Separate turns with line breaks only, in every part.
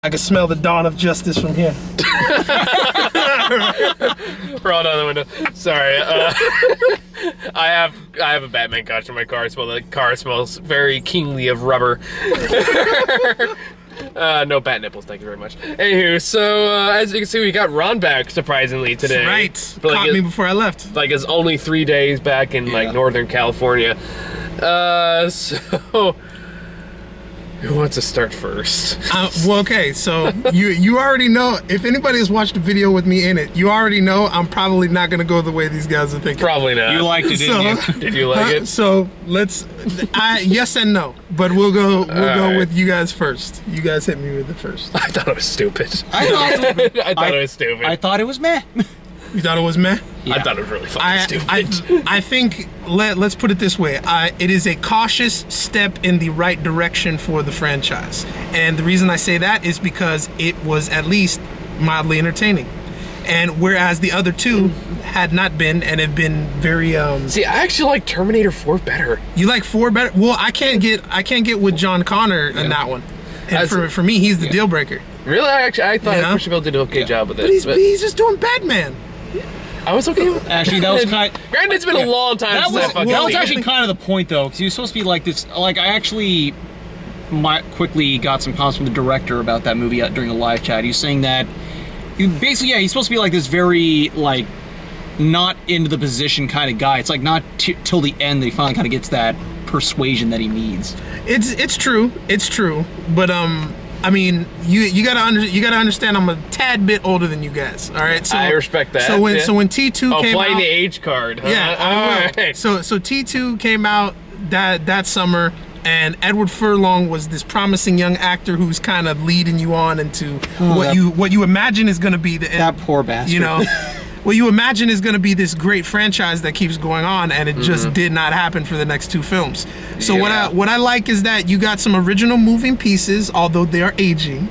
I can smell the dawn of justice from here.
We're all down the window. Sorry. I have a Batman couch in my car. So the car smells very keenly of rubber. No bat nipples, thank you very much. Anywho, so as you can see, we got Ron back surprisingly today.
That's right. Caught me before I left.
Like it's only 3 days back in like Northern California. So who wants to start first?
Well, okay, so you already know, if anybody has watched a video with me in it, you already know I'm probably not gonna go the way these guys are thinking.
Probably not.
You liked it, didn't you?
Did you like it?
So let's, yes and no, but we'll go with you guys first. You guys hit me with it first.
I thought it was stupid.
I thought
it was stupid.
I thought it was meh.
You thought it was meh?
Yeah. I thought it was really fucking stupid.
I think, let's put it this way. It is a cautious step in the right direction for the franchise. And the reason I say that is because it was at least mildly entertaining. And whereas the other two had not been and have been very
See, I actually like Terminator 4 better.
You like 4 better? Well, I can't get with John Connor in that one. And for me, he's the deal breaker.
Really? I thought Christian Bale did an okay job with it.
But he's just doing Batman.
I was okay with
Actually, that was kind of...
Granted, it's been a long time since I fucking
That was actually kind of the point, though, because he was supposed to be like this... Like, I actually quickly got some comments from the director about that movie during a live chat. He was saying that... Basically, he's supposed to be like this very, like, not into the position kind of guy. It's like not till the end that he finally kind of gets that persuasion that he needs. It's true. But, I mean, you gotta understand I'm a tad bit older than you guys. All right, so
I respect that.
So when T2 came out,
playing the age card. Huh?
Yeah. Right. So T2 came out that summer, and Edward Furlong was this promising young actor who's kind of leading you on into what you imagine is going to be the end.
That poor bastard.
You know. What you imagine is going to be this great franchise that keeps going on, and it just did not happen for the next 2 films. So what I like is that you got some original moving pieces, although they are aging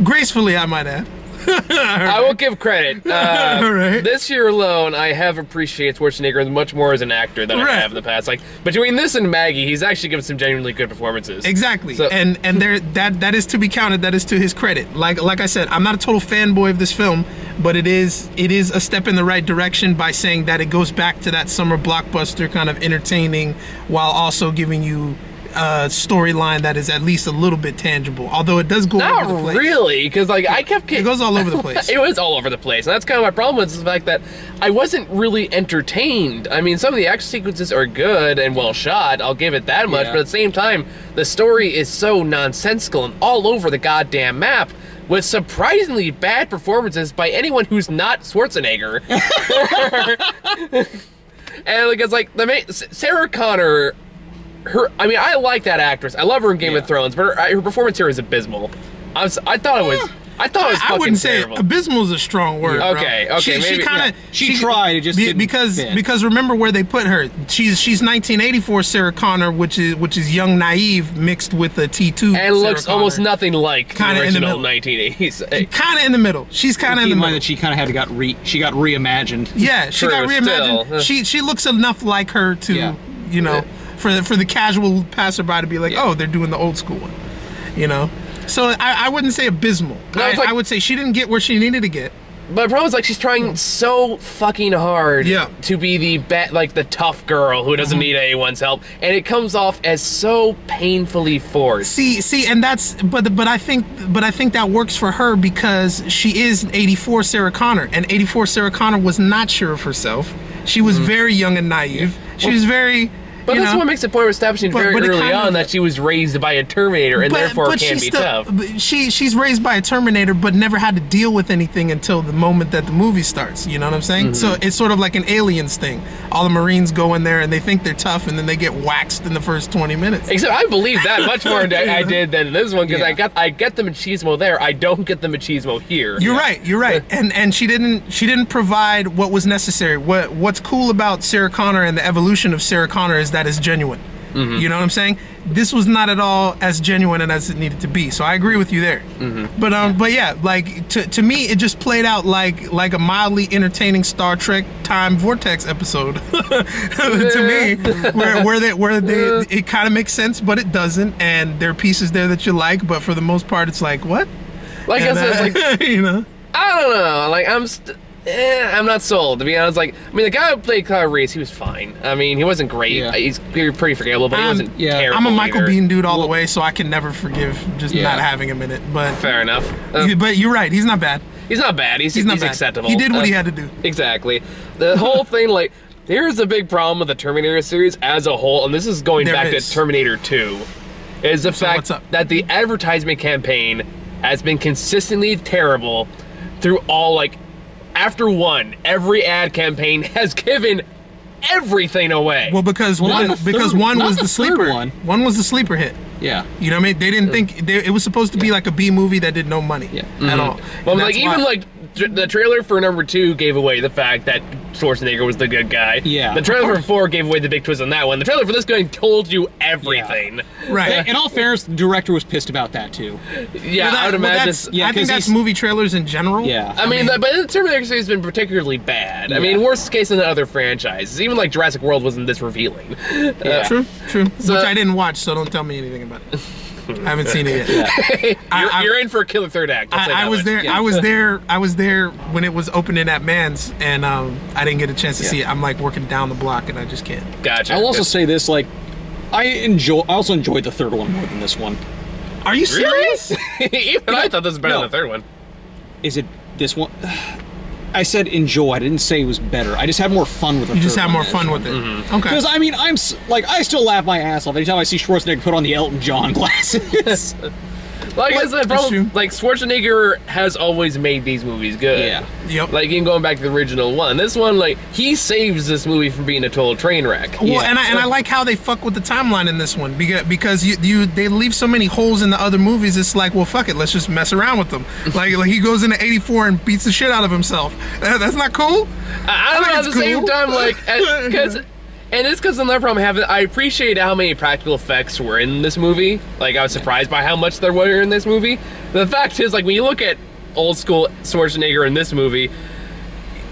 gracefully, I might add.
I will give credit. This year alone, I have appreciated Schwarzenegger much more as an actor than I have in the past. Like between this and Maggie, he's actually given some genuinely good performances.
Exactly, so, and that is to be counted. That is to his credit. Like I said, I'm not a total fanboy of this film, but it is a step in the right direction by saying that it goes back to that summer blockbuster kind of entertaining, while also giving you storyline that is at least a little bit tangible, although it does go all over the place.
Not really, because like it
goes all over the place.
It was all over the place, and that's kind of my problem with the fact that I wasn't really entertained. I mean, some of the action sequences are good and well shot, I'll give it that much, but at the same time, the story is so nonsensical and all over the goddamn map, with surprisingly bad performances by anyone who's not Schwarzenegger. And because like Sarah Connor, I mean, I like that actress. I love her in Game of Thrones, but her performance here is abysmal. I thought it was
I wouldn't say
terrible.
Abysmal is a strong word.
Okay,
bro. She
tried. It just didn't
because remember where they put her. She's 1984 Sarah Connor, which is young naive mixed with the T2.
And looks almost nothing like
kind of
the original 1980s.
Kind of in the middle. She's kind of in the middle.
That she kind of had got reimagined.
Yeah, she got reimagined. She looks enough like her to you know. For the casual passerby to be like, oh, they're doing the old school one, you know. So I wouldn't say abysmal. No, I would say she didn't get where she needed to get.
But the problem is, like, she's trying so fucking hard to be the tough girl who doesn't need anyone's help, and it comes off as so painfully forced.
See, and that's but I think that works for her because she is 84 Sarah Connor, and 84 Sarah Connor was not sure of herself. She was very young and naive. She was very.
But that's what makes the point of establishing very early on that she was raised by a Terminator and therefore can be tough.
She's raised by a Terminator but never had to deal with anything until the moment that the movie starts. You know what I'm saying? So it's sort of like an Aliens thing. All the Marines go in there and they think they're tough and then they get waxed in the first 20 minutes.
Except I believe that much more I did than this one because I get the machismo there. I don't get the machismo here.
You're right. And she didn't provide what was necessary. What's cool about Sarah Connor and the evolution of Sarah Connor is that is genuine. You know what I'm saying? This was not at all as genuine as it needed to be. So I agree with you there. But yeah, like to me, it just played out like a mildly entertaining Star Trek Time Vortex episode. To me, where it kind of makes sense, but it doesn't, and there are pieces there that you like, but for the most part, it's like what?
Like I said, like
you know.
I don't know. Like I'm not sold, to be honest. Like, I mean, the guy who played Kyle Reese, he was fine. I mean, he wasn't great.
Yeah.
He's pretty forgettable, but he wasn't terrible.
I'm a Michael
either.
Biehn dude all the way, so I can never forgive just not having him in it. But
fair enough.
But you're right. He's not bad.
He's not bad. He's
not bad.
acceptable.
He did what he had to do.
Exactly. The whole thing, like, here's the big problem with the Terminator series as a whole, and this is going back to Terminator 2, is the fact that the advertisement campaign has been consistently terrible through all, like, after one, every ad campaign has given everything away.
Well, because one was the sleeper. One was the sleeper hit.
Yeah.
You know what I mean? They didn't think it was supposed to be like a B movie that did no money at all.
Well, like even like the trailer for number 2 gave away the fact that Schwarzenegger was the good guy.
Yeah.
The trailer for 4 gave away the big twist on that one. The trailer for this guy told you everything.
Yeah. Right.
In all fairness, the director was pissed about that too.
Yeah, I would imagine.
I think that's movie trailers in general.
Yeah.
I mean, but the Terminator series has been particularly bad. I mean, worst case in the other franchises. Even like Jurassic World wasn't this revealing.
True. So, which I didn't watch, so don't tell me anything about it. I haven't seen it yet.
You're in for a killer third act.
I was there. I was there when it was opening at Mann's, and I didn't get a chance to see it. I'm like working down the block, and I just can't.
Gotcha.
I'll also say this: like, I also enjoyed the third one more than this one.
Are you serious?
Even I thought this was better than the third one.
Is it this one? I said enjoy. I didn't say it was better. I just had more fun with it.
You just had more fun with it. Okay.
Because I mean, I still laugh my ass off anytime I see Schwarzenegger put on the Elton John glasses.
Like I said, like Schwarzenegger has always made these movies good.
Yeah.
Yep.
Like even going back to the original one, this one, like he saves this movie from being a total train wreck.
Well, and I like how they fuck with the timeline in this one because they leave so many holes in the other movies. It's like, well, fuck it, let's just mess around with them. like he goes into '84 and beats the shit out of himself. That's not cool.
I don't know. At the same time, like because. And it's because another problem I have. I appreciate how many practical effects were in this movie. Like, I was surprised by how much there were in this movie. The fact is, like, when you look at old school Schwarzenegger in this movie,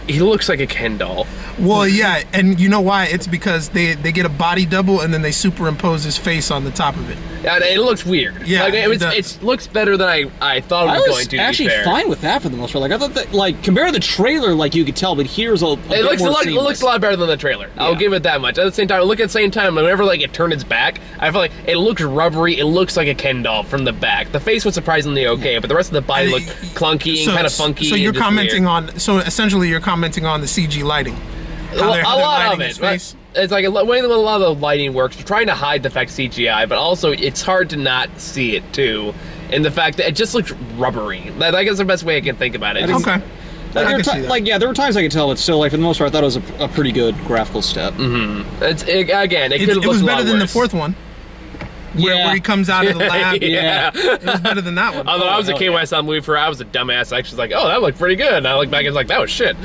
he looks like a Ken doll.
Well, yeah, and you know why? It's because they get a body double and then they superimpose his face on the top of it.
And it looks weird.
Yeah,
like, it looks better than I thought it was going to.
I was actually fine with that for the most part. Like I thought that, like compared to the trailer, like you could tell, but here's it looks
a lot better than the trailer. Yeah. I'll give it that much. At the same time, look at the same time. Whenever like it turned its back, I feel like it looks rubbery. It looks like a Ken doll from the back. The face was surprisingly okay, but the rest of the body looked clunky and kind of funky.
So you're commenting on. So essentially, you're commenting on the CG lighting.
A lot of it. It's like a way a lot of the lighting works. You're trying to hide the fact CGI, but also it's hard to not see it too. And the fact that it just looks rubbery. I guess the best way I can think about it.
Okay.
There were times I could tell, but still, like for the most part, I thought it was a pretty good graphical step.
Mm-hmm. It
was better than the fourth one. Where he comes out of the lab.
Yeah.
It was better than that one.
Although I was a kid when I saw the movie I was a dumbass. I was like, oh, that looked pretty good. And I look back and was like, that was shit.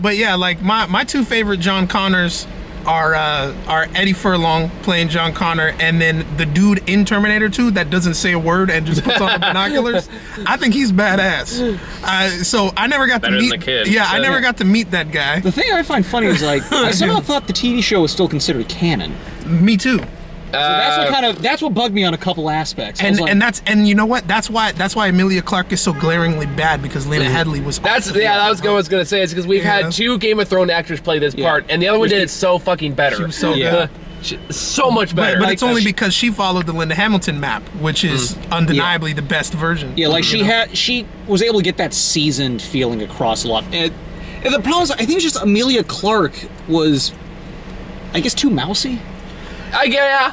But yeah, like my two favorite John Connors are Eddie Furlong playing John Connor, and then the dude in Terminator 2 that doesn't say a word and just puts on the binoculars. I think he's badass. So I never got to meet.
The kid.
Yeah, I never got to meet that guy.
The thing I find funny is like I somehow thought the TV show was still considered canon.
Me too.
So that's what bugged me on a couple aspects.
And you know what? That's why Emilia Clarke is so glaringly bad, because Lena Headey was.
That was what I was gonna say. It's because we've had 2 Game of Thrones actors play this part, and the other one did it so fucking better.
She was so good.
So much better.
But it's only because she followed the Linda Hamilton map, which is undeniably the best version.
Yeah, like she was able to get that seasoned feeling across a lot. And the problem is, I think it's just Emilia Clarke was, I guess, too mousy.
I can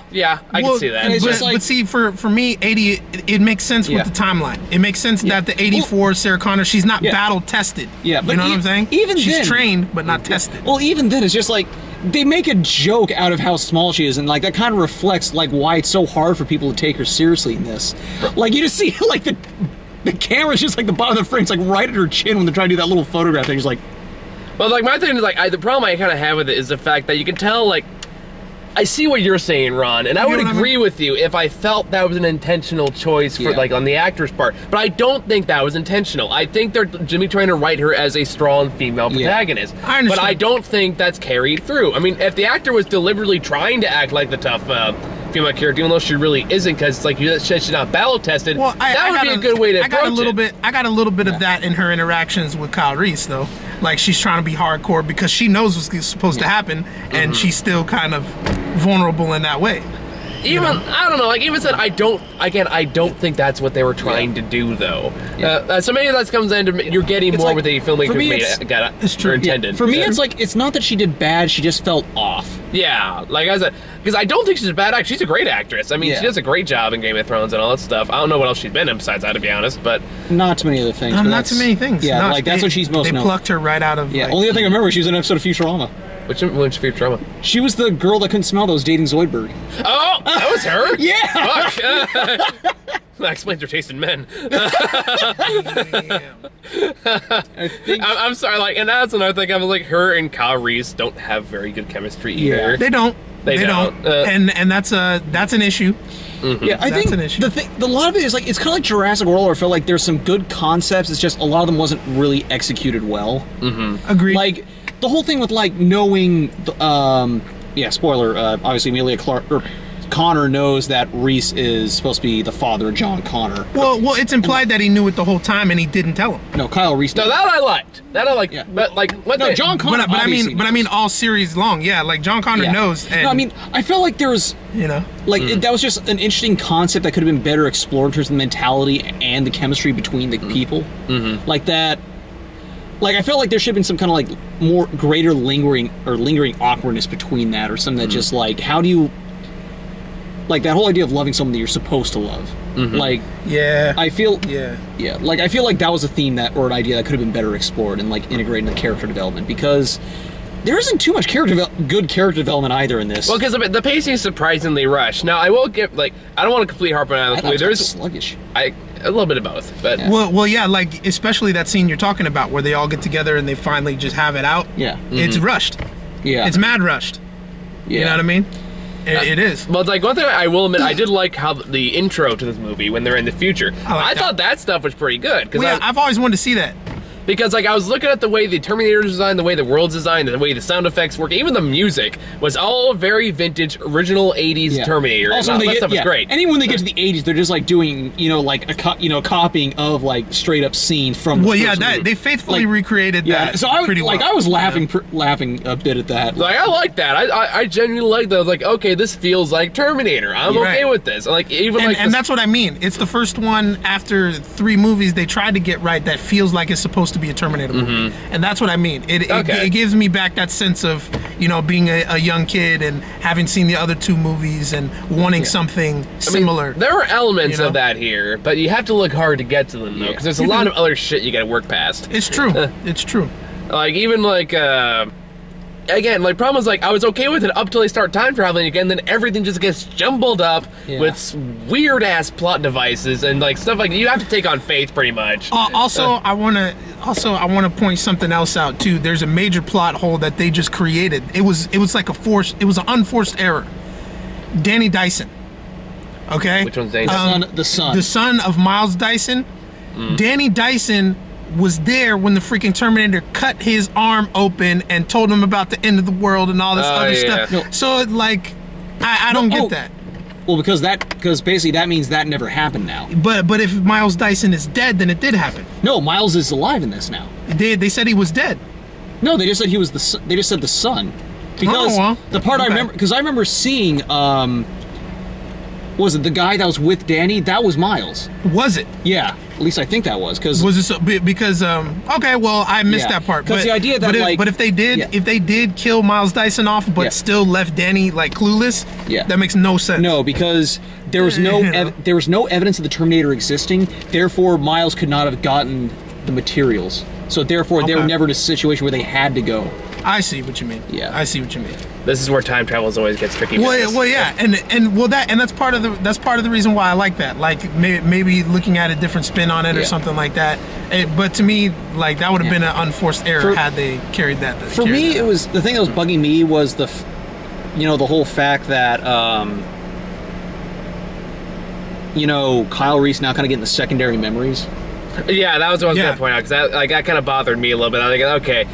see that.
But see, for me, 80, it makes sense with the timeline. It makes sense that the 84 Sarah Connor, she's not battle tested.
Yeah, but
you know what I'm saying?
Even
she's trained, but not tested.
Well, even then, it's just like they make a joke out of how small she is, and like that kind of reflects like why it's so hard for people to take her seriously in this. Like you just see like the camera's just like the bottom of the frame, it's like right at her chin when they're trying to do that little photograph thing. It's like,
well, like my thing is like the problem I kind of have with it is the fact that you can tell like. I see what you're saying, Ron, and I would agree with you if I felt that was an intentional choice for like on the actor's part. But I don't think that was intentional. I think they're Jimmy trying to write her as a strong female protagonist.
I understand.
But I don't think that's carried through. I mean, if the actor was deliberately trying to act like the tough female character, even though she really isn't, because like you said, she's not battle tested.
Well,
that would be a good way to approach it.
I got a little bit of that in her interactions with Kyle Reese, though. Like, she's trying to be hardcore because she knows what's supposed to happen, and she's still kind of vulnerable in that way.
Even, I don't know, like, even said, I don't think that's what they were trying to do, though. So maybe that comes into, you're getting more with the filmmaker intended.
For me, it's like, it's not that she did bad, she just felt off.
Yeah, like I said, because I don't think she's a bad actress. She's a great actress. I mean, she does a great job in Game of Thrones and all that stuff. I don't know what else she's been in besides that, to be honest, but...
Not too many other things.
Not too many things.
Yeah, like, that's what she's most known.
They plucked her right out of...
Yeah, only other thing I remember, she was in an episode of Futurama.
Which Futurama?
She was the girl that couldn't smell that was dating Zoidberg.
Oh, that was her?
Yeah!
Fuck. That explains her taste in men. I'm sorry, like, and that's another thing. I was like, her and Kyle Reese don't have very good chemistry either.
Yeah. They don't. They don't. And that's an issue.
Yeah, I think a lot of it is like, it's kind of like Jurassic World, where I feel like there's some good concepts. It's just a lot of them wasn't really executed well.
Agreed.
Like the whole thing with like knowing, spoiler. Obviously, Emilia Clarke or Connor knows that Reese is supposed to be the father of John Connor.
Well, it's implied that he knew it the whole time and he didn't tell him.
No, Kyle Reese.
No, that I liked.
Yeah.
But like, what?
No, John Connor.
But I mean, all series long. Yeah, like John Connor knows. And,
no, I mean, I feel like there was, like that was just an interesting concept that could have been better explored in terms of the mentality and the chemistry between the people. Like that. Like, I felt like there should have been some kind of, like, more greater lingering awkwardness between that, or something that just, like, how do you, like, that whole idea of loving someone that you're supposed to love. Like, I feel, like, I feel like that was a theme that, or an idea that could have been better explored and, like, integrated into character development, because there isn't too much good character development either in this.
Well, because the pacing is surprisingly rushed. Now, I will give, like, I don't want to completely harp on it.
There's sluggish.
A little bit of both, but
well, yeah, like especially that scene you're talking about where they all get together and they finally just have it out.
Yeah,
it's rushed. Yeah, it's mad rushed.
Yeah,
you know what I mean? It is.
But like one thing I will admit, I did like how the intro to this movie when they're in the future. I thought that stuff was pretty good.
Well, I've always wanted to see that.
Because like I was looking at the way the Terminator is designed, the way the world's designed, the way the sound effects work, even the music was all very vintage, original '80s Terminator.
Also,
that stuff was great.
And even when they get to the '80s, they're just like doing, like a copying of like straight up scenes from.
Well, yeah, they faithfully recreated that.
So I was laughing a bit at that.
Like I like that. I genuinely like that. I was like, okay, this feels like Terminator. I'm okay with this. Like
and that's what I mean. It's the first one after 3 movies they tried to get right that feels like it's supposed to be a Terminator movie, and that's what I mean. It gives me back that sense of being a young kid and having seen the other 2 movies and wanting something similar.
I mean, there are elements of that here, but you have to look hard to get to them though, because there's a lot of other shit you got to work past.
It's true. It's true.
Like even like again, like problem is like I was okay with it up till they start time traveling again, then everything just gets jumbled up with weird ass plot devices and like stuff like you have to take on faith pretty much.
I want to point something else out too. There's a major plot hole that they just created. It was like an unforced error. Danny Dyson. Okay?
Which one's Danny?
The son.
The son of Miles Dyson. Danny Dyson was there when the freaking Terminator cut his arm open and told him about the end of the world and all this other stuff. No. So like, I don't get that.
Well, because basically that means that never happened now.
But if Miles Dyson is dead, then it did happen.
No, Miles is alive in this now.
They said he was dead.
No, they just said he was they just said the son. Because the part I remember, because I remember seeing, was it the guy that was with Danny? That was Miles.
Was it?
Yeah. At least I think that was
this because okay, well I missed that part.
Because the idea that
but if they did kill Miles Dyson off, but still left Danny like clueless, that makes no sense.
No, because there was no evidence of the Terminator existing. Therefore, Miles could not have gotten the materials. So therefore, they were never in a situation where they had to go.
I see what you mean.
Yeah,
I see what you mean.
This is where time travels always gets tricky.
Well, yeah, and that's part of the reason why I like that. Like maybe looking at a different spin on it or something like that. But to me, like that would have been an unforced error had they carried that.
For me, it was the thing that was bugging me was the whole fact that Kyle Reese now kind of getting the secondary memories.
Yeah, that was what I was going to point out, because that kind of bothered me a little bit. I was like, okay,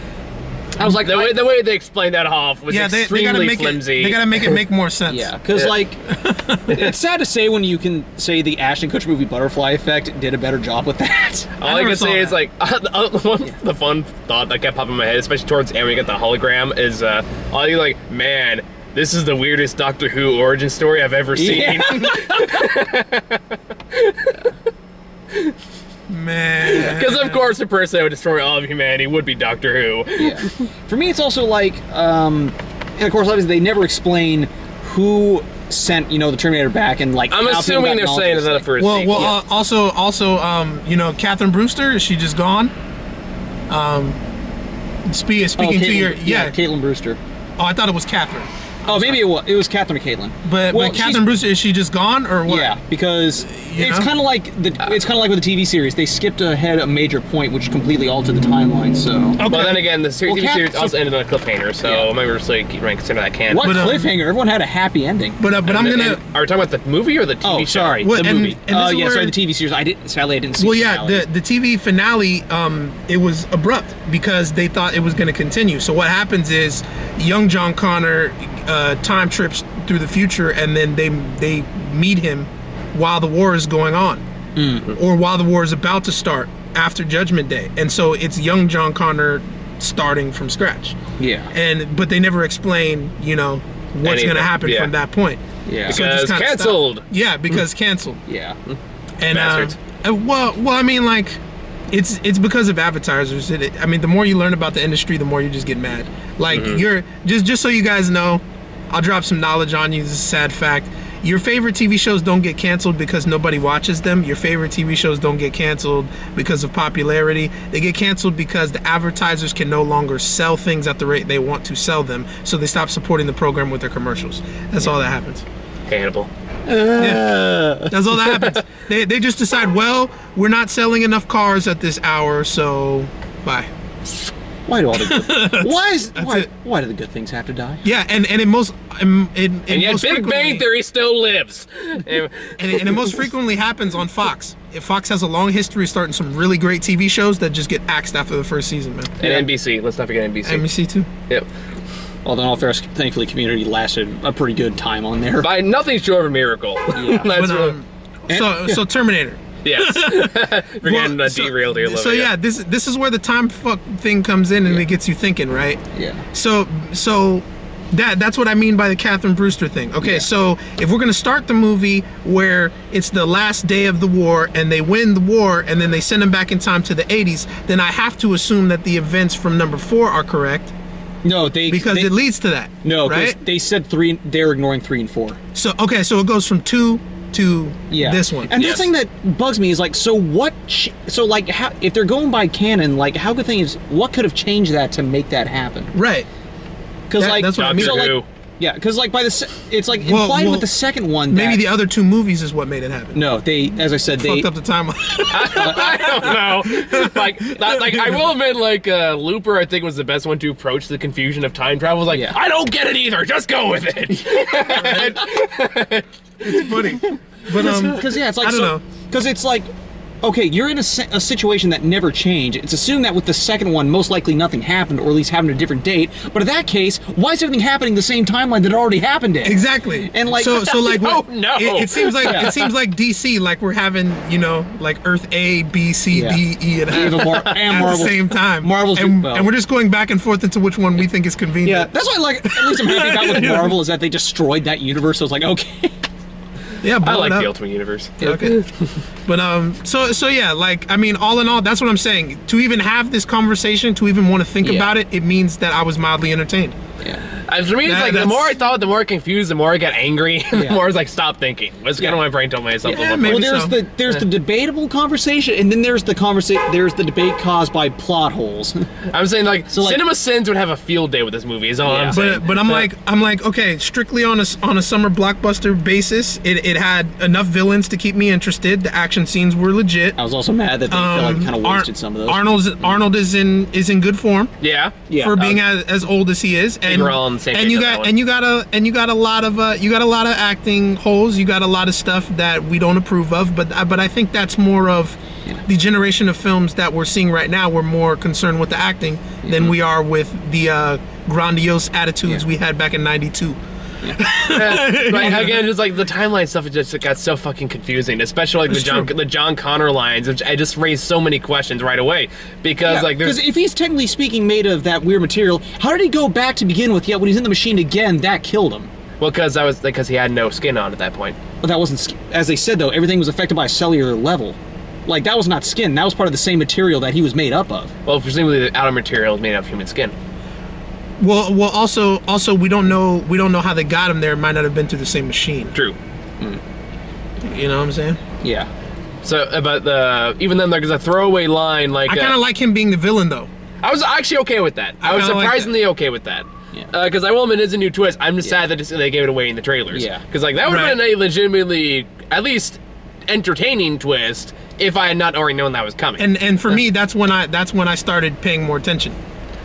I was like,
the way they explained that off was extremely
gotta make
flimsy.
They gotta make it make more sense.
Yeah, because like, it's sad to say when you can say the Ashton Kutcher movie Butterfly Effect did a better job with that.
All I can say is like the fun thought that kept popping in my head, especially towards the end when you get the hologram, is all you like, man, this is the weirdest Doctor Who origin story I've ever seen.
Yeah.
Man.
Because of course the person that would destroy all of humanity would be Doctor Who.
Yeah. For me, it's also like, and of course, obviously, they never explain who sent, the Terminator back, and like.
I'm assuming they're saying it's not a first.
Well, also, Catherine Brewster, is she just gone? Speaking to your,
Caitlin Brewster.
Oh, I thought it was Catherine.
Oh, maybe it was Catherine or Caitlin.
But Catherine Brewster, is she just gone or what?
Yeah, because it's kind of like with the TV series. They skipped ahead a major point, which completely altered the timeline. So,
okay. Well, then again, the TV series also ended on a cliffhanger. So maybe we're just like consider that canon.
What cliffhanger? Everyone had a happy ending.
But I'm gonna.
Are we talking about the movie or the TV show?
Sorry,
the
movie. Sorry, the TV series. Sadly, I didn't see.
Well, yeah, the TV finale. It was abrupt because they thought it was going to continue. So what happens is, young John Connor time trips through the future, and then they meet him while the war is going on, or while the war is about to start after Judgment Day, and so it's young John Connor starting from scratch.
Yeah,
but they never explain, what's going to happen from that point.
Yeah,
because canceled.
Yeah, because canceled.
Yeah,
and
well, I mean, like, it's because of advertisers. The more you learn about the industry, the more you just get mad. Like, you're just so you guys know, I'll drop some knowledge on you. This is a sad fact. Your favorite TV shows don't get canceled because nobody watches them. Your favorite TV shows don't get canceled because of popularity. They get canceled because the advertisers can no longer sell things at the rate they want to sell them, so they stop supporting the program with their commercials. That's all that happens.
Hannibal.
Yeah. That's all that happens. They just decide, well, we're not selling enough cars at this hour, so bye.
Why do all the why do the good things have to die?
Yeah, and in most
yet Big Bang Theory still lives.
and it most frequently happens on Fox. If Fox has a long history of starting some really great TV shows that just get axed after the first season, man.
And NBC, let's not forget NBC.
NBC too.
Yep.
Although, in all fairness, thankfully, Community lasted a pretty good time on there.
By nothing short of a miracle.
Yeah.
So Terminator.
Yes. We're getting derailed here a little bit.
So yeah, this is where the time fuck thing comes in, and it gets you thinking, right?
Yeah.
So that's what I mean by the Catherine Brewster thing. Okay, so if we're gonna start the movie where it's the last day of the war and they win the war and then they send them back in time to the 80s, then I have to assume that the events from number 4 are correct.
No,
because it leads to that.
No,
right?
They said 3. They're ignoring 3 and 4.
So okay, so it goes from 2 to this one.
And the thing that bugs me is like, so what? So like, how, if they're going by canon, like, how could things? What could have changed that to make that happen?
Right.
Because like,
that's what I mean.
So, like, yeah, because like by it's like implied with the second one.
Maybe the other 2 movies is what made it happen.
No, as I said, they
fucked up the timeline.
I don't know. Like I will admit, like Looper, I think was the best one to approach the confusion of time travel. Like, I don't get it either. Just go with it.
It's funny, but
because it's like,
I don't know,
because it's like, okay, you're in a situation that never changed. It's assumed that with the second one, most likely nothing happened, or at least happened at a different date. But in that case, why is everything happening the same timeline that it already happened in?
Exactly.
And like,
so like, it seems like
it
seems like DC, like we're having, like Earth A, B, C, D, E, and F at the same time.
Marvel's
and we're just going back and forth into which one we think is convenient.
Yeah, that's why, like, at least I'm happy about with Marvel is that they destroyed that universe. So it's like, okay.
Yeah,
I like the Ultimate Universe.
Okay. But so yeah, like, I mean, all in all, that's what I'm saying. To even have this conversation, to even want to think about it, it means that I was mildly entertained.
Yeah.
For me, it's like the more I thought, the more I confused, the more I got angry, the more I was like, stop thinking. That's kind of my brain told myself.
Yeah,
well, there's the debatable conversation, and then there's the debate caused by plot holes.
I'm saying, like, so, like, Cinema Sins would have a field day with this movie. Is all I'm saying.
But I'm like, okay, strictly on a summer blockbuster basis, it had enough villains to keep me interested. The action scenes were legit.
I was also mad that they felt like kind of wasted some of those.
Arnold is in good form.
Yeah.
For being as old as he is, and
we're all on the same
you got a lot of acting holes. You got a lot of stuff that we don't approve of. But I think that's more of the generation of films that we're seeing right now, we're more concerned with the acting than we are with the grandiose attitudes we had back in '92.
Right, again, just like the timeline stuff, it just got so fucking confusing, especially like the John Connor lines, which I just raised so many questions right away because
because if he's technically speaking made of that weird material, how did he go back to begin with? Yet when he's in the machine again, that killed him.
Well, because he had no skin on at that point.
But that wasn't, as they said though, everything was affected by a cellular level. Like that was not skin. That was part of the same material that he was made up of.
Well, presumably the outer material is made out of human skin.
Well, also, we don't know how they got him there. It might not have been through the same machine.
True.
You know what I'm saying?
Yeah. So, but even then, there's a throwaway line like.
I kind of like him being the villain, though.
I was actually okay with that. I was surprisingly okay with that. Because I will admit, it's a new twist. I'm just sad that they gave it away in the trailers. Yeah. Because like that would have been a legitimately, at least, entertaining twist if I had not already known that was coming.
And for me, that's when I started paying more attention.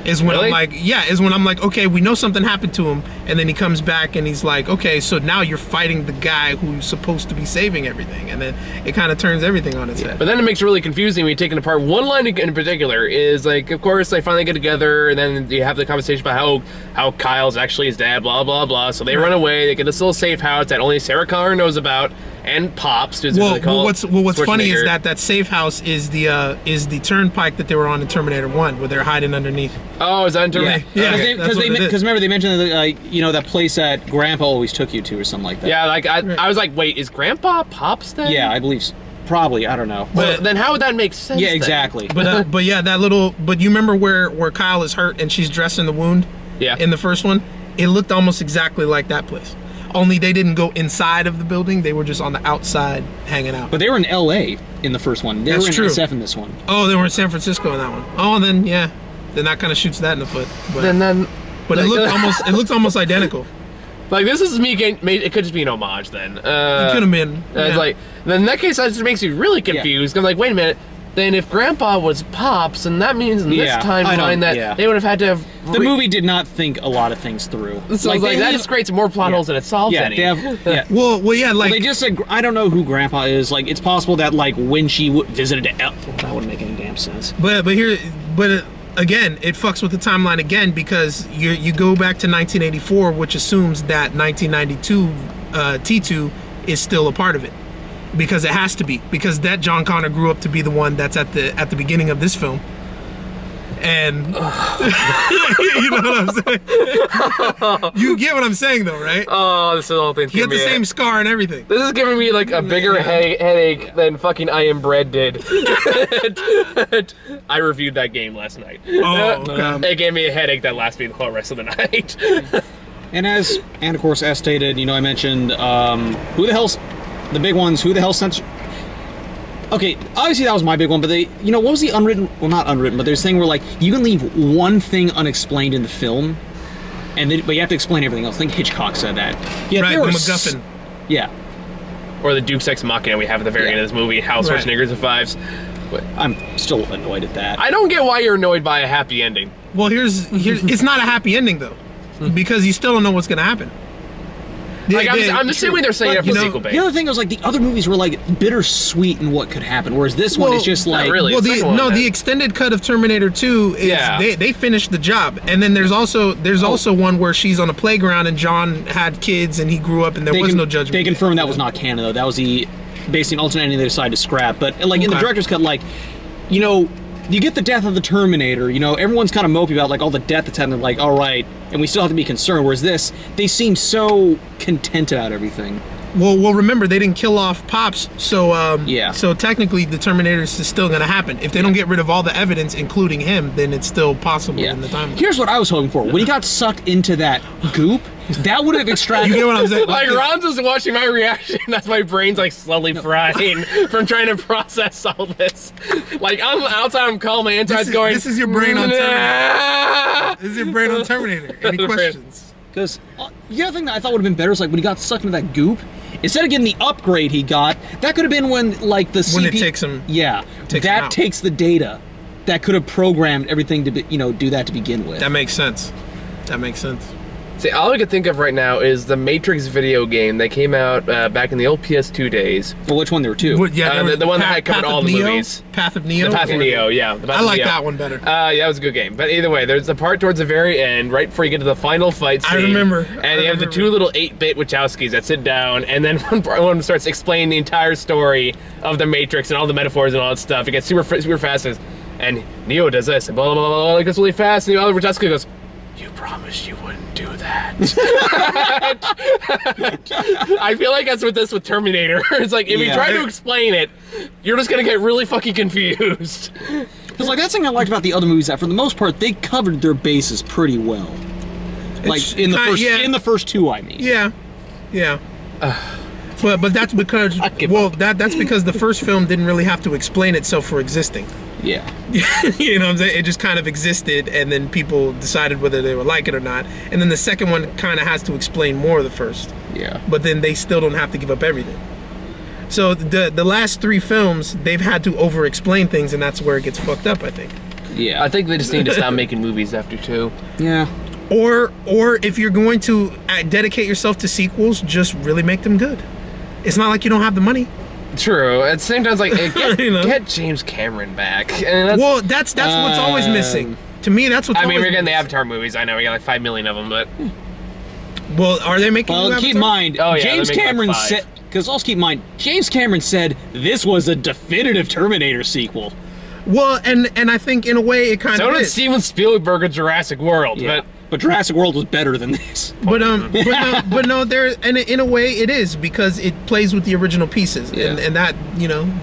Is when I'm like, okay, we know something happened to him, and then he comes back and he's like, okay, so now you're fighting the guy who's supposed to be saving everything, and then it kind of turns everything on its head.
But then it makes it really confusing when you take it apart. One line in particular is like, of course, they finally get together, and then you have the conversation about how Kyle's actually his dad, blah blah blah. So they run away, they get this little safe house that only Sarah Connor knows about, and Pops.
What's funny is that safe house is the turnpike that they were on in Terminator 1, where they're hiding underneath.
Oh, is that in Terminator?
Yeah,
because remember they mentioned that that place that Grandpa always took you to or something like that.
Yeah, like I was like, wait, is Grandpa Pops then?
Yeah, I believe probably. I don't know.
But then how would that make sense?
Yeah, exactly.
But yeah, but you remember where Kyle is hurt and she's dressing the wound?
Yeah.
In the first one, it looked almost exactly like that place. Only they didn't go inside of the building; they were just on the outside hanging out.
But they were in L.A. in the first one. They were in SF in this one.
Oh, they were in San Francisco in that one. Oh, then yeah, then that kind of shoots that in the foot. But
but
it looked almost identical.
Like this is me it could just be an homage then.
It could have been. Yeah.
It's like then in that case that just makes you really confused. I'm like, wait a minute. Then if Grandpa was Pops, and that means in this timeline that they would have had to have...
The movie did not think a lot of things through.
So like that just creates more plot holes than it solves any.
Well,
they just said, I don't know who Grandpa is. Like, it's possible that, like, when she visited... that wouldn't make any damn sense.
But again, it fucks with the timeline again, because you go back to 1984, which assumes that 1992 T2 is still a part of it. Because it has to be, because that John Connor grew up to be the one that's at the beginning of this film, and you know what I'm saying. You get what I'm saying, though, right?
Oh, this whole thing.
You get the same scar and everything.
This is giving me like a bigger headache than fucking I Am Bread did. I reviewed that game last night.
Oh,
it gave me a headache that lasted me the whole rest of the night.
And of course, as stated, I mentioned who the hell's. The big ones, who the hell sent... Okay, obviously that was my big one, but what was the unwritten... Well, not unwritten, but there's a thing where, like, you can leave one thing unexplained in the film, but you have to explain everything else. I think Hitchcock said that. Yeah,
right, the MacGuffin.
Yeah.
Or the Deus Ex Machina we have at the very end of this movie, how Schwarzenegger survives.
I'm still annoyed at that.
I don't get why you're annoyed by a happy ending.
Well, here's it's not a happy ending, though, because you still don't know what's going to happen.
I'm assuming they're saying it for sequel bait.
The other thing was like the other movies were like bittersweet in what could happen, whereas this one is just like
really.
Well, the extended cut of Terminator 2 is they finished the job, and then there's also one where she's on a playground and John had kids and he grew up and there was no judgment.
They confirmed that was not canon though. That was basically an alternate ending they decided to scrap. But like in the director's cut, like you get the death of the Terminator, everyone's kind of mopey about like all the death that's happening, like, all right, and we still have to be concerned, whereas this, they seem so content about everything.
Well, remember, they didn't kill off Pops, so so technically the Terminator is still going to happen. If they don't get rid of all the evidence, including him, then it's still possible in the timeline.
Here's what I was hoping for. When he got sucked into that goop, that would have extracted...
You get what I'm saying?
Like, Ron's just watching my reaction. That's my brain's, like, slowly frying from trying to process all this. Like, I'm outside, I'm calm, my inside's going...
This is your brain on Terminator. This is your brain on Terminator. Any questions?
Because the other thing that I thought would have been better is, like, when he got sucked into that goop, instead of getting the upgrade he got, that could have been when, like, the
When it takes him...
Yeah. That takes the data that could have programmed everything to, do that to begin with.
That makes sense. That makes sense.
See, all I can think of right now is the Matrix video game that came out back in the old PS2 days.
Well, which one? There were two.
Well, yeah,
The one that had covered all the movies.
Path of Neo?
The Path of Neo, yeah.
I like that one better.
Yeah, it was a good game. But either way, there's the part towards the very end, right before you get to the final fight scene.
I remember.
And you have the two little 8-bit Wachowskis that sit down, and then one of them starts explaining the entire story of the Matrix and all the metaphors and all that stuff. It gets super fast, and Neo does this, and blah, blah, blah, blah, it gets really fast, and the other Wachowski goes, "You promised you wouldn't do that." I feel like that's with this with Terminator. It's like, if you try to explain it, you're just gonna get really fucking confused.
Because, like, that's the thing I liked about the other movies, that for the most part, they covered their bases pretty well. Like, in the first two, I mean.
Yeah. Yeah. But that's because, well, that's because the first film didn't really have to explain itself for existing.
Yeah.
You know what I'm saying? It just kind of existed, and then people decided whether they would like it or not. And then the second one kind of has to explain more of the first.
Yeah.
But then they still don't have to give up everything. So the last three films, they've had to over-explain things, and that's where it gets fucked up, I think.
Yeah.
I think they just need to stop making movies after 2.
Yeah.
Or if you're going to dedicate yourself to sequels, just really make them good. It's not like you don't have the money.
True. At the same time, it's like, get James Cameron back. And
that's what's always missing. To me, that's what's.
I mean,
always
we're getting the
missing.
Avatar movies. I know we got like 5 million of them, but.
Well, are they making?
Well, keep in mind, James Cameron said. Because also keep in mind, James Cameron said this was a definitive Terminator sequel.
Well, and I think in a way it kind of is.
So did Steven Spielberg in Jurassic World,
but Jurassic World was better than this.
But no, there in a way it is, because it plays with the original pieces, and that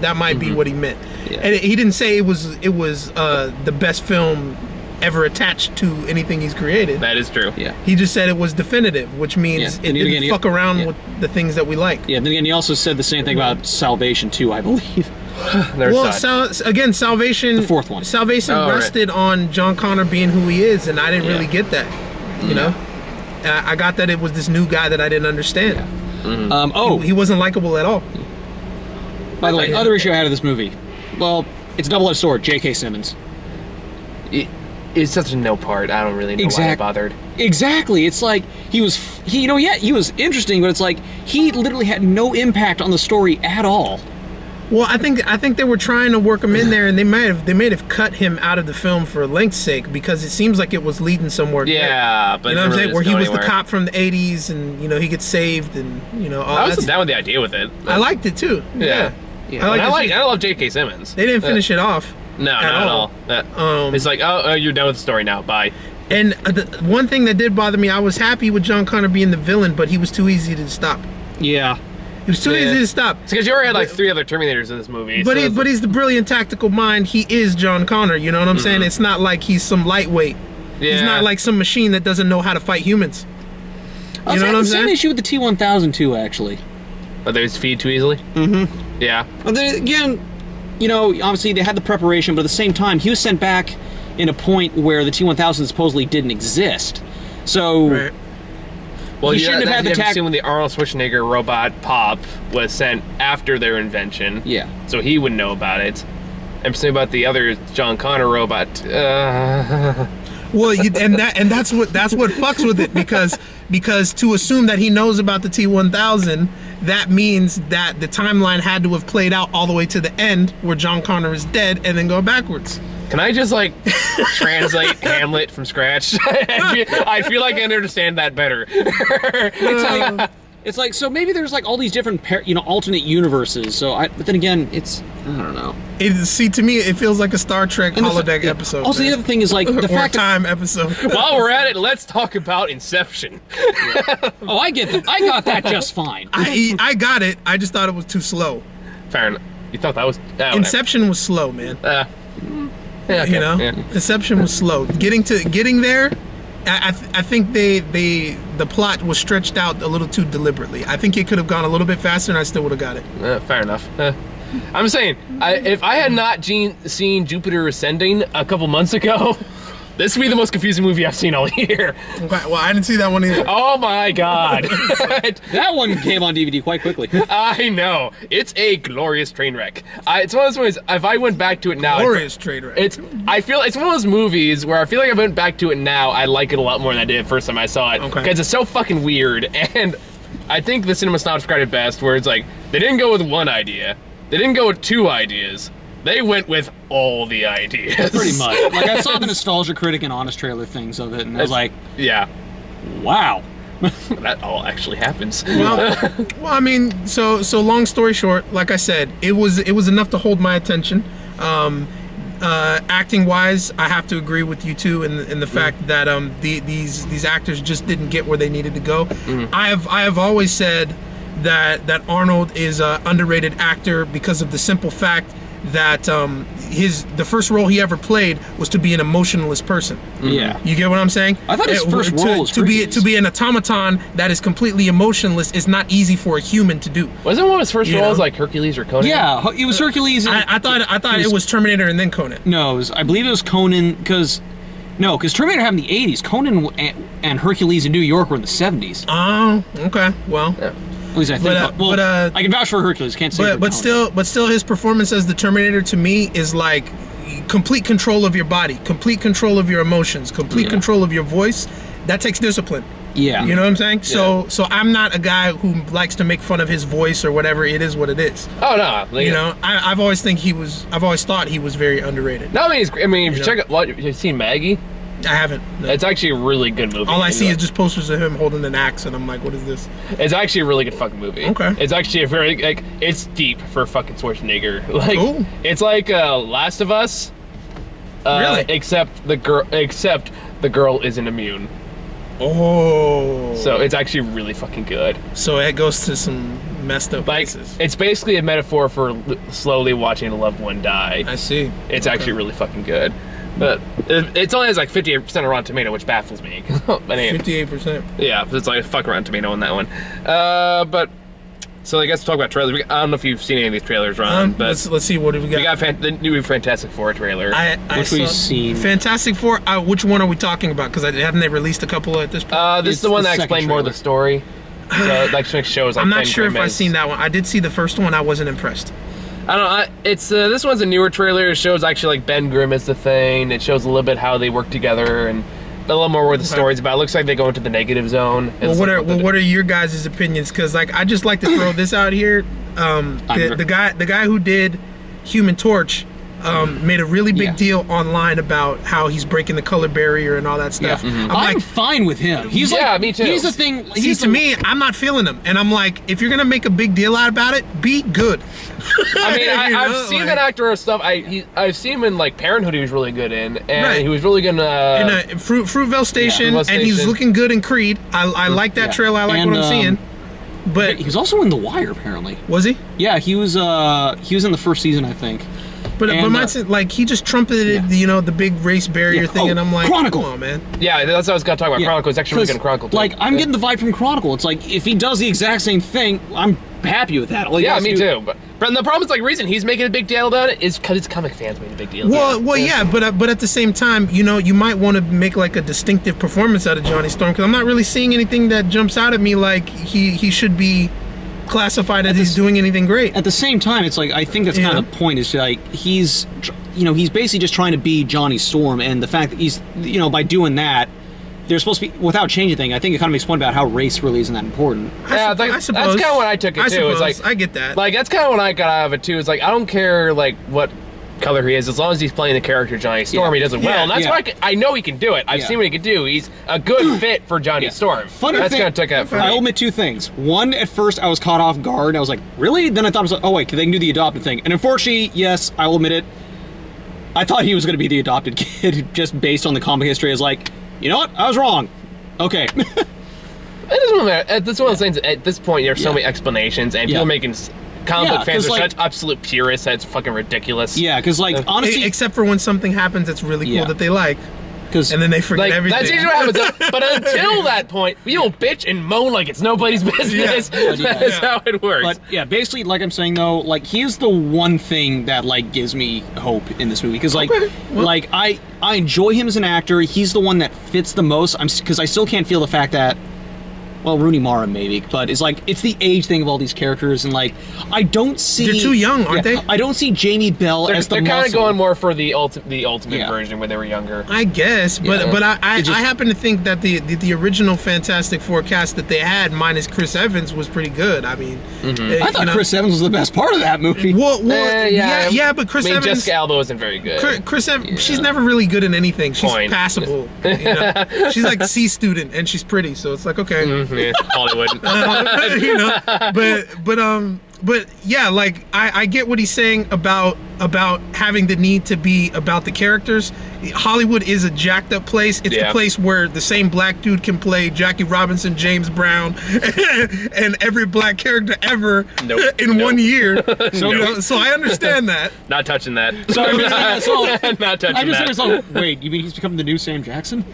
that might be what he meant. Yeah. And he didn't say it was the best film ever attached to anything he's created.
That is true.
Yeah.
He just said it was definitive, which means it didn't fuck around with the things that we like.
Yeah. Then again, he also said the same thing about Salvation too, I believe.
Again, Salvation.
The fourth one.
Salvation rested on John Connor being who he is, and I didn't really get that. You know, I got that it was this new guy that I didn't understand. Yeah. He wasn't likable at all.
By the way, other issue I had of this movie. Well, it's a double-edged sword. J.K. Simmons.
It's such a no part. I don't really know why I bothered.
Exactly. It's like he was interesting, but it's like he literally had no impact on the story at all.
Well, I think they were trying to work him in there, and they may have cut him out of the film for length's sake, because it seems like it was leading somewhere.
Yeah, but
you know what I'm saying, where he was the cop from the '80s, and he gets saved, and all
I was down with the idea with it.
I liked it too. Yeah.
I love J.K. Simmons.
They didn't finish it off.
No, not at all. It's like, you're done with the story now. Bye.
And the one thing that did bother me, I was happy with John Connor being the villain, but he was too easy to stop.
Yeah.
It was too easy to stop.
It's because you already had like 3 other Terminators in this movie.
But he's the brilliant tactical mind. He is John Connor. You know what I'm saying? It's not like he's some lightweight. Yeah. He's not like some machine that doesn't know how to fight humans. You know what I'm saying?
Same issue with the T-1000 too, actually.
But they just feed too easily. Yeah.
But then again, obviously they had the preparation, but at the same time, he was sent back in a point where the T-1000 supposedly didn't exist. So. Right.
Well, he shouldn't have had the seen when the Arnold Schwarzenegger robot Pop was sent after their invention.
Yeah.
So he wouldn't know about it. I'm saying about the other John Connor robot.
Well, that's what fucks with it, because to assume that he knows about the T-1000, that means that the timeline had to have played out all the way to the end where John Connor is dead, and then go backwards.
Can I just translate Hamlet from scratch? I feel like I understand that better.
It's like so maybe there's like all these different alternate universes. But then again, I don't know.
To me it feels like a Star Trek holodeck episode.
Also, the other thing is like the fact
time episode.
While we're at it, let's talk about Inception.
Oh, I get that. I got that just fine.
I got it. I just thought it was too slow.
Fair enough. You thought that was
Inception was slow, man.
Yeah, okay.
Inception was slow. Getting there, I think the plot was stretched out a little too deliberately. I think it could have gone a little bit faster, and I still would have got it.
Fair enough. I'm saying, if I had not seen Jupiter Ascending a couple months ago, This would be the most confusing movie I've seen all year.
Okay, well, I didn't see that one either.
Oh my god.
That one came on DVD quite quickly.
I know. It's a glorious train wreck. It's one of those movies, if I went back to it now...
Glorious train wreck.
I feel it's one of those movies where I feel like if I went back to it now, I like it a lot more than I did the first time I saw it.
Okay.
Because it's so fucking weird, and I think the cinema snob described it best, where it's like, they didn't go with one idea. They didn't go with two ideas. They went with all the ideas.
Pretty much. Like, I saw the Nostalgia Critic and Honest Trailer things of it, and I was like,
yeah.
Wow.
That all actually happens.
Well, I mean, so long story short, like I said, it was enough to hold my attention. Acting wise, I have to agree with you too in the fact that these actors just didn't get where they needed to go. I have always said that Arnold is an underrated actor because of the simple fact that the first role he ever played was to be an emotionless person.
Yeah.
You get what I'm saying?
I thought his first role was
to be an automaton that is completely emotionless is not easy for a human to do.
Wasn't one of his first roles like Hercules or Conan?
Yeah, it was Hercules.
I thought it was Terminator and then Conan.
No, I believe it was Conan because Terminator happened in the 80s. Conan and Hercules in New York were in the 70s.
Oh, okay. Well.
Yeah.
At least I think. I can vouch for Hercules. Can't say.
But still, his performance as the Terminator to me is like complete control of your body, complete control of your emotions, complete control of your voice. That takes discipline.
Yeah.
You know what I'm saying?
Yeah.
So I'm not a guy who likes to make fun of his voice or whatever. It is what it is.
Oh no.
You know, I've always thought he was very underrated.
No, if you check out you've seen Maggie.
I haven't. No.
It's actually a really good movie.
All I see is just posters of him holding an axe, and I'm like, what is this?
It's actually a really good fucking movie.
Okay.
It's actually a very it's deep for fucking Schwarzenegger. Like
Ooh.
It's like Last of Us.
Really?
Except the girl isn't immune.
Oh.
So it's actually really fucking good.
So it goes to some messed up places.
It's basically a metaphor for slowly watching a loved one die.
I see.
It's actually really fucking good. But it's only has like 58% of Rotten Tomato, which baffles me. But anyway,
58%.
yeah, it's like fuck Rotten Tomato on that one. But so I guess talk about trailers. I don't know if you've seen any of these trailers, Ron. But
let's see what do we got.
We got the new Fantastic Four trailer.
Which we've seen.
Fantastic Four. Which one are we talking about? Because haven't they released a couple at this point?
This is the one that explained more of the story. So like shows. Like
I'm not sure if I've seen that one. I did see the first one. I wasn't impressed.
I don't know. It's this one's a newer trailer. It shows actually like Ben Grimm is the thing. It shows a little bit how they work together and a little more where the story's about. It looks like they go into the negative zone.
Well, what are your guys' opinions? Because like I just like to throw this out here. The guy who did Human Torch made a really big deal online about how he's breaking the color barrier and all that stuff.
Yeah. I'm fine with him. He's like,
me too.
He's the thing.
To me, I'm not feeling him, and I'm like, if you're gonna make a big deal out about it, be good.
I mean, I've seen that actor and stuff. I've seen him in like Parenthood. He was really good in, and he was really good in
Fruitvale Station, and he's looking good in Creed. I like that trailer. I like what I'm seeing. But
he was also in The Wire, apparently.
Was he?
Yeah, he was in the first season, I think.
But like he just trumpeted, the big race barrier thing, and I'm like,
Chronicle.
Come on, man.
Yeah, that's what I was gonna talk about. Chronicle. It's actually really good in Chronicle too.
Like I'm getting the vibe from Chronicle. It's like if he does the exact same thing, I'm happy with that.
Yeah, me too. But the problem is like reason he's making a big deal about it is because his comic fans made a big deal.
Well, yeah, but at the same time, you might want to make like a distinctive performance out of Johnny Storm because I'm not really seeing anything that jumps out at me like he should be classified as he's doing anything great.
At the same time, it's like I think that's kind of the point. Is like he's basically just trying to be Johnny Storm, and the fact that he's by doing that, they're supposed to be without changing anything. I think it kind of makes point about how race really isn't that important.
I suppose that's kind of what I took it too. It's like
I get that.
Like that's kind of what I got out of it too. It's like I don't care like what color he is as long as he's playing the character Johnny Storm. He does it well, and that's why I know he can do it. I've seen what he can do. He's a good fit for Johnny Storm. That's kind of took out for me.
I'll admit two things. One, at first I was caught off guard. I was like, really? Then I thought I was like, oh wait, they can do the adopted thing. And unfortunately, yes, I will admit it. I thought he was going to be the adopted kid just based on the comic history. I was like, you know what? I was wrong. Okay.
It doesn't matter. That's one of those things. At this point, there's so many explanations, and people are making. Comic book fans are such absolute purists that it's fucking ridiculous.
Yeah, because like honestly,
except for when something happens that's really cool that they like.
Because
and then they forget everything.
That's usually what happens. But until that point, you'll bitch and moan like it's nobody's business. That's how it works.
But yeah, basically, like I'm saying though, like he's the one thing that like gives me hope in this movie because like I enjoy him as an actor. He's the one that fits the most. Because I still can't feel the fact that. Well, Rooney Mara maybe, but it's like it's the age thing of all these characters, and like I don't see
they're too young, aren't they?
I don't see Jamie Bell as the
they're kind of
muscle.
going more for the ultimate version when they were younger.
I guess, but I happen to think that the original Fantastic Four cast that they had, minus Chris Evans, was pretty good. I mean,
I thought Chris Evans was the best part of that movie.
Well, but Chris Evans.
Jessica Alba isn't very good.
Chris Evans, she's never really good in anything. She's passable. You know? She's like C student, and she's pretty, so it's like okay.
Yeah, Hollywood.
You know, but yeah, like I get what he's saying about having the need to be about the characters. Hollywood is a jacked up place. It's the place where the same black dude can play Jackie Robinson, James Brown, and every black character ever in 1 year. So I understand that.
Not touching that.
Sorry,
not touching that.
Wait, you mean he's become the new Sam Jackson?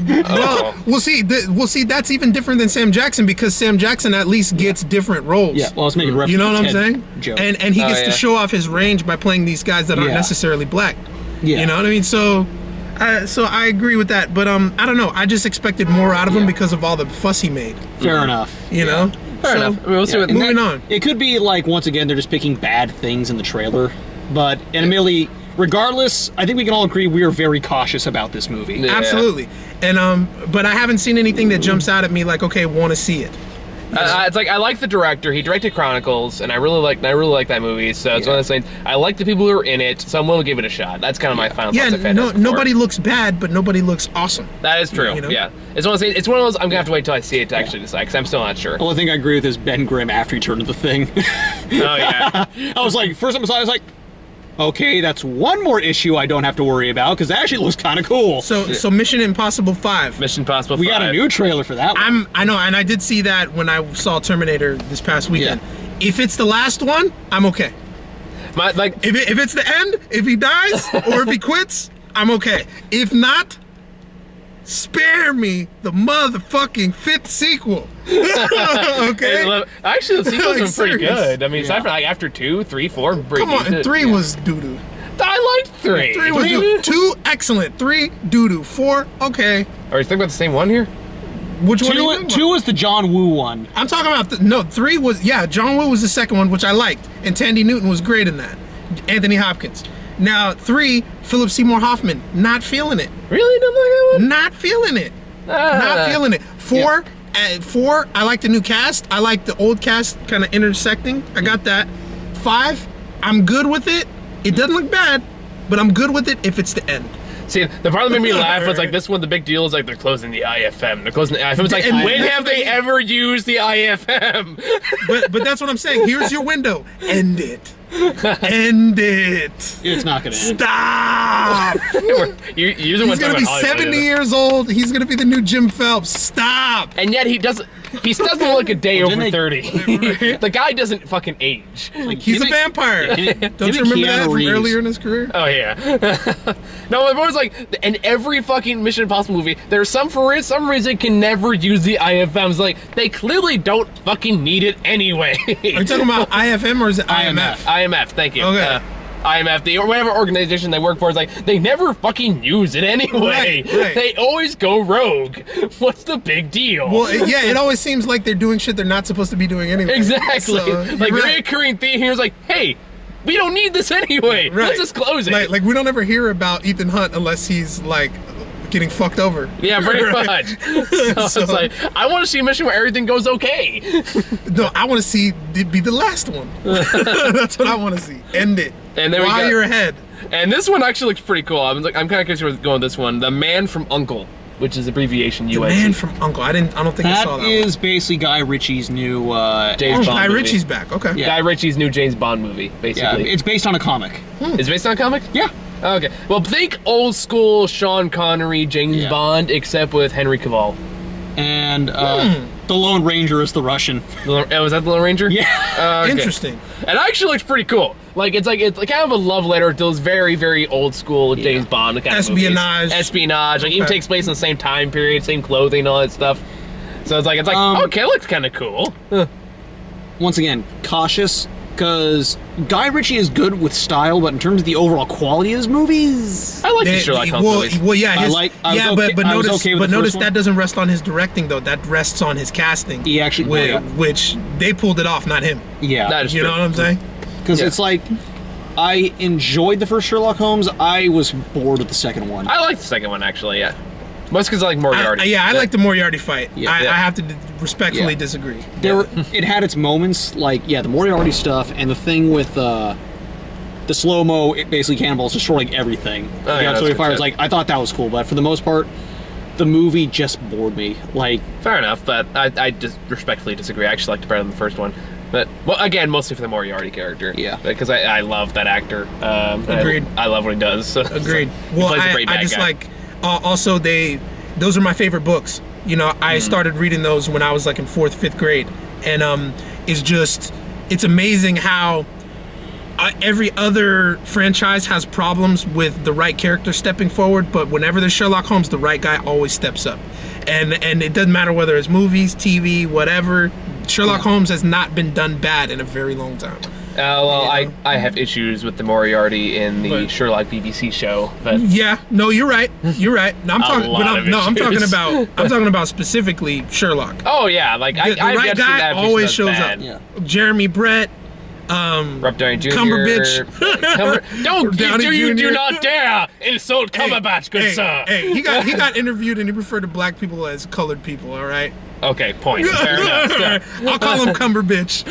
Well, we'll see. That's even different than Sam Jackson because Sam Jackson at least gets different roles.
Yeah, well, I was making a reference.
You know what I'm saying?
Joke.
And he gets to show off his range by playing these guys that aren't necessarily black. Yeah. You know what I mean? So I agree with that, but I don't know. I just expected more out of him because of all the fuss he made.
Fair enough.
You know?
Fair enough. I mean, we'll see what
moving on.
It could be like once again they're just picking bad things in the trailer, but admittedly, regardless, I think we can all agree we are very cautious about this movie.
Yeah. Absolutely. And but I haven't seen anything that jumps out at me like, okay, want to see it.
It's like I like the director. He directed Chronicles, and I really like that movie. So it's one of those things. I like the people who are in it, so I'm willing to give it a shot. That's kind of my final thoughts. Yeah,
nobody looks bad, but nobody looks awesome.
That is true. You know? Yeah, it's one of those. I'm gonna have to wait till I see it to actually decide, because I'm still not sure.
The only thing I agree with is Ben Grimm after he turned into the Thing.
Oh yeah.
I was like, first time I saw it, I was like, okay, that's one more issue I don't have to worry about, because that actually looks kind of cool.
So Mission Impossible 5.
Mission Impossible 5.
We got a new trailer for that one.
I know, and I did see that when I saw Terminator this past weekend. Yeah. If it's the last one, I'm okay. If it's the end, if he dies, or if he quits, I'm okay. If not, spare me the motherfucking 5th sequel. Okay?
Actually, the sequels are pretty good. I mean, aside from after 2, 3, 4,
come on, 3 was doo-doo.
I liked 3.
3 was doo-doo. 2, excellent. 3, doo-doo. 4, okay.
Are you thinking about the same one here?
Which one?
2 was the John Woo one.
I'm talking about 3 was John Woo was the second one, which I liked, and Tandy Newton was great in that. Anthony Hopkins. Now 3, Philip Seymour Hoffman, not feeling it.
Really? Don't like that one?
Not feeling it. Not feeling it. 4, at 4, I like the new cast. I like the old cast kind of intersecting. I got that. 5, I'm good with it. It doesn't look bad, but I'm good with it if it's the end.
See, the part that made me laugh was like, this one, the big deal is like they're closing the IFM. They're closing the IFM. It's like, when have they ever used the IFM?
But that's what I'm saying. Here's your window. End it. End it.
It's not gonna end.
Stop. He's gonna be 70 years old. He's gonna be the new Jim Phelps. Stop.
And yet he doesn't look a day over 30. The guy doesn't fucking age.
Like, he's a vampire. Don't you remember that from earlier in his career?
Oh yeah. No, it was like, in every fucking Mission Impossible movie, there's for some reason can never use the IFMs. Like, they clearly don't fucking need it anyway.
Are you talking about IFM or is it IMF?
IMF, thank you.
Okay.
IMF, or whatever organization they work for, is like, they never fucking use it anyway. Right. They always go rogue. What's the big deal?
Well, yeah, it always seems like they're doing shit they're not supposed to be doing anyway.
Exactly.
So,
like, reoccurring theme here is like, hey, we don't need this anyway. Right. Let's just close it.
Like we don't ever hear about Ethan Hunt unless he's like getting fucked over.
Yeah, pretty much. So it's like, I want to see a mission where everything goes okay.
No, I want to see it be the last one. That's what I want to see. End it.
And then
while you're ahead.
And this one actually looks pretty cool. I'm kind of curious where we're going with this one. The Man from U.N.C.L.E., which is abbreviation UNC.
The Man from U.N.C.L.E. I don't think I saw that.
That is basically Guy Ritchie's new
James Bond
Guy
movie.
Ritchie's back. Okay.
Yeah. Guy Ritchie's new James Bond movie, basically.
Yeah, it's based on a comic.
It's based on a comic?
Yeah.
Okay. Well, think old school Sean Connery, James Bond, except with Henry Cavill.
And the Lone Ranger is the Russian.
Was that the Lone Ranger?
Yeah.
Interesting.
It actually looks pretty cool. Like it's kind of a love letter to those very, very old school James Bond kind of movies. Espionage. Like even takes place in the same time period, same clothing, all that stuff. So it's like okay, it looks kind of cool.
Once again, cautious, because Guy Ritchie is good with style, but in terms of the overall quality of his movies,
I like the Sherlock Holmes movies.
Well, yeah, but notice
that
that doesn't rest on his directing though. That rests on his casting.
He actually,
which they pulled it off, not him.
Yeah,
that is
you
true.
know what I'm saying?
Because it's like, I enjoyed the first Sherlock Holmes. I was bored with the second one.
I like the second one actually. Yeah. Most because I like Moriarty.
I like the Moriarty fight. I have to respectfully disagree.
It had its moments, like, the Moriarty stuff, and the thing with the slow-mo, basically cannonballs destroying everything. Fires, like, I thought that was cool, but for the most part, the movie just bored me. Like,
fair enough, but I just respectfully disagree. I actually liked it better than the first one. But, well, again, mostly for the Moriarty character. Yeah. Because I love that actor.
Agreed.
I love what he does. So,
agreed.
Well, he plays a great bad guy.
like... also, those are my favorite books. You know, I started reading those when I was like in 4th, 5th grade, and it's amazing how every other franchise has problems with the right character stepping forward, but whenever there's Sherlock Holmes, the right guy always steps up, and it doesn't matter whether it's movies, TV, whatever. Sherlock Holmes has not been done bad in a very long time.
I have issues with the Moriarty in the Sherlock BBC show. But
no, you're right. You're right. No, I'm talking about specifically Sherlock.
Oh yeah, like
the right guy always shows up.
Yeah.
Jeremy Brett,
Rob Downey Jr.
Cumberbatch.
Do not dare insult Cumberbatch, good sir.
Hey, he got interviewed and he referred to black people as colored people. All right.
Okay, point. Fair enough.
I'll call him Cumberbatch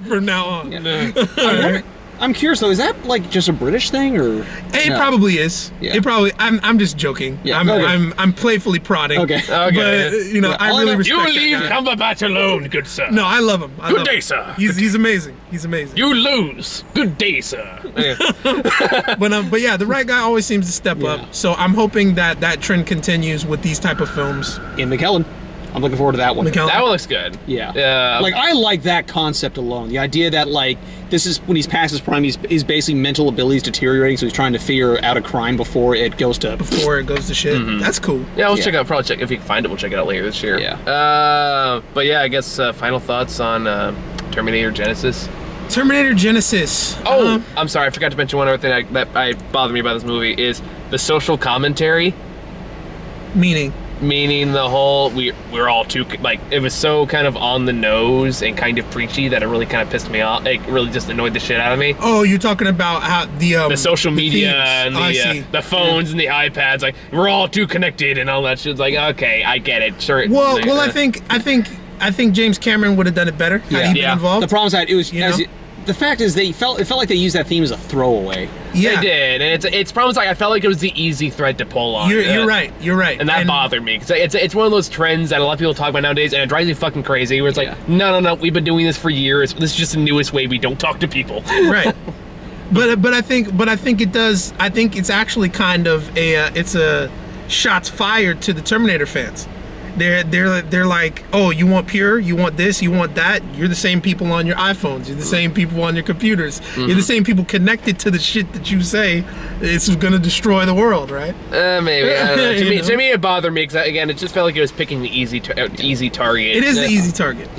from now on.
Yeah. I'm curious though, is that like just a British thing, or
it probably is? Yeah. It probably. I'm just joking. Yeah. I'm playfully prodding.
Okay.
But you know, I really respect that guy.
You leave Cumberbatch alone, good sir.
No, I love him.
Good day, sir.
He's amazing. He's amazing.
You lose. Good day, sir.
But yeah, the right guy always seems to step up. So I'm hoping that trend continues with these type of films.
Ian McKellen. I'm looking forward to that one.
That one looks good.
Yeah. Like, I like that concept alone. The idea that, like, this is when he's past his prime, he's basically mental abilities deteriorating, so he's trying to figure out a crime before it goes to shit. That's cool.
Yeah, we'll check out. Probably check if we can find it. We'll check it out later this year.
Yeah.
But yeah, I guess final thoughts on Terminator Genisys.
Terminator Genisys.
Oh, I'm sorry. I forgot to mention one other thing that bothered me about this movie is the social commentary. Meaning the whole we're all too, like, it was so kind of on the nose and kind of preachy that it really kind of pissed me off. It really just annoyed the shit out of me.
Oh, you're talking about how the social media
and the phones and the iPads, like, we're all too connected and all that shit. It's like, okay, I get it. Sure.
Well, I think James Cameron would have done it better had he been involved.
The problem is that it was the fact is it felt like they used that theme as a throwaway.
Yeah, they did, and it's problems like I felt like it was the easy thread to pull on.
You're right, and
that bothered me because it's one of those trends that a lot of people talk about nowadays, and it drives me fucking crazy. Where it's like, no, we've been doing this for years. This is just the newest way we don't talk to people.
Right. But I think it does. I think it's actually kind of it's a shots fired to the Terminator fans. They're like, oh, you want pure, you want this, you want that. You're the same people on your iPhones. You're the same people on your computers. You're the same people connected to the shit that you say it's gonna destroy the world, right?
Maybe. I don't know. To me, it bothered me because again, it just felt like it was picking the easy target.
It is the easy target.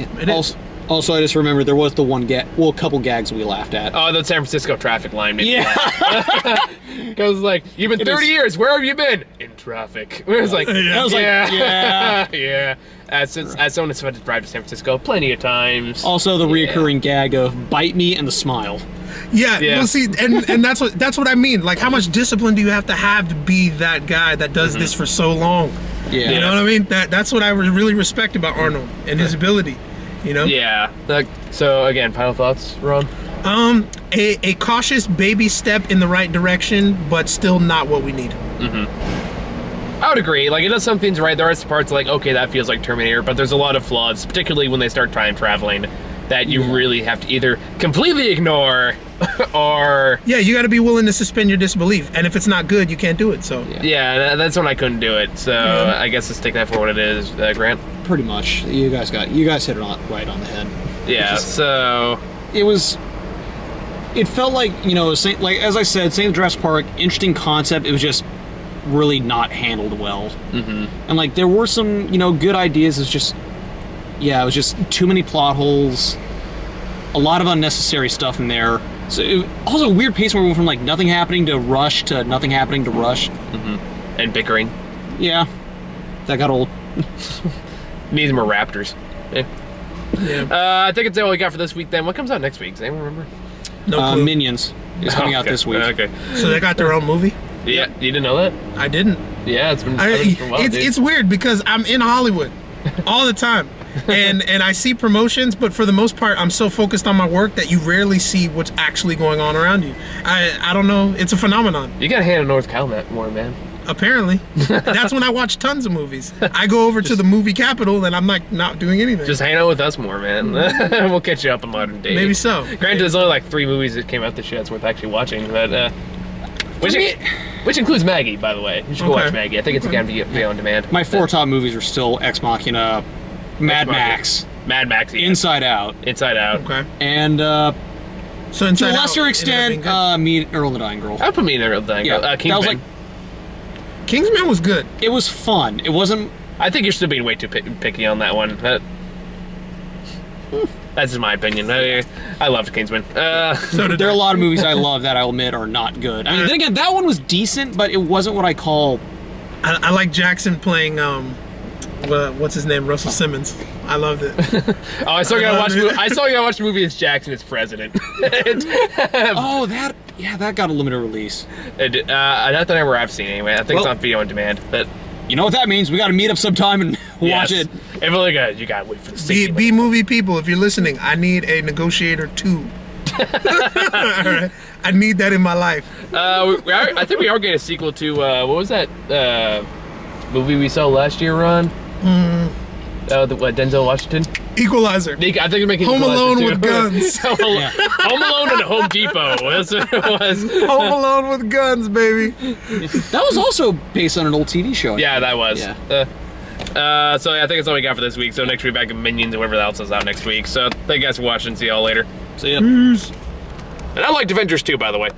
Also, I just remembered there was the one a couple gags we laughed at.
Oh, the San Francisco traffic line. Because like, you've been 30 years. Where have you been? In traffic. It was like, yeah. As someone that's had to drive to San Francisco plenty of times.
Also, the reoccurring gag of bite me and the smile.
Yeah. Well, see, and that's what I mean. Like, how much discipline do you have to be that guy that does this for so long?
Yeah.
You know what I mean? That's what I really respect about Arnold and his ability. You know?
Yeah. So again, final thoughts, Ron?
A cautious baby step in the right direction, but still not what we need.
I would agree. Like, it does some things right. There are parts like, okay, that feels like Terminator, but there's a lot of flaws, particularly when they start time traveling, that you really have to either completely ignore or...
Yeah, you got to be willing to suspend your disbelief, and if it's not good, you can't do it, so...
Yeah, that's when I couldn't do it, so I guess let's take that for what it is, Grant.
Pretty much. You guys hit it right on the head.
Yeah, so...
It was... it felt like, you know, like as I said, same Jurassic Park, interesting concept. It was just really not handled well. And like there were some, you know, good ideas. It was just, yeah, it was just too many plot holes, a lot of unnecessary stuff in there. So it, also a weird pace where we went from like nothing happening to rush to nothing happening to rush.
And bickering.
Yeah, that got old.
Needs more raptors. Yeah.
Yeah.
I think it's all we got for this week. Then what comes out next week? Does anyone remember?
No clue.
Minions is coming out this week.
Okay.
So they got their own movie?
Yeah, you didn't know that?
I didn't.
Yeah, it's been.
It's weird because I'm in Hollywood all the time, and I see promotions, but for the most part, I'm so focused on my work that you rarely see what's actually going on around you. I don't know. It's a phenomenon.
You got Hannah North Cal more, man.
Apparently, that's when I watch tons of movies. I go over to the movie capital, and I'm like not doing anything.
Just hang out with us more, man. We'll catch you up in modern day.
Maybe so.
Granted, there's only like 3 movies that came out this year that's worth actually watching, but which includes Maggie, by the way. You should go watch Maggie. I think it's again be on demand.
My 4 top movies are still Ex Machina, Mad Max,
yeah.
Inside Out,
Okay.
and
So
to
Inside
a
Out
lesser
ended up being
extent,
good.
Meet Earl and the Dying Girl.
I'll put me in there. Kingsman.
That was like,
Kingsman was good.
it was fun. It wasn't.
I think you're still being way too picky on that one. That's just my opinion. I loved Kingsman.
So did
There are a lot of movies I love that I'll admit are not good. I mean, then again, that one was decent, but it wasn't what I call.
I like Jackson playing what's his name, Russell Simmons. I loved it.
Oh, I saw you gotta watch the movie as Jackson as president.
Oh, that got a limited release.
Not that I've seen anyway. I think it's
Well-
on video on demand. But
You know what that means? We got to meet up sometime and watch
yes.
it.
If you gotta wait for the sequel.
B movie people, if you're listening, I need a negotiator too. All right. I need that in my life.
I think we are getting a sequel to what was that movie we saw last year, Ron? Denzel Washington.
Equalizer.
I think they're making
Home
Equalizer
Alone
too.
with guns.
Home Alone and Home Depot. That's what it was.
Home Alone with guns, baby.
That was also based on an old TV show.
Yeah, that was.
Yeah.
So I think that's all we got for this week. So next week back in Minions and whatever else is out next week. So thank you guys for watching. See y'all later.
So yeah.
Peace.
And I liked Avengers too, by the way.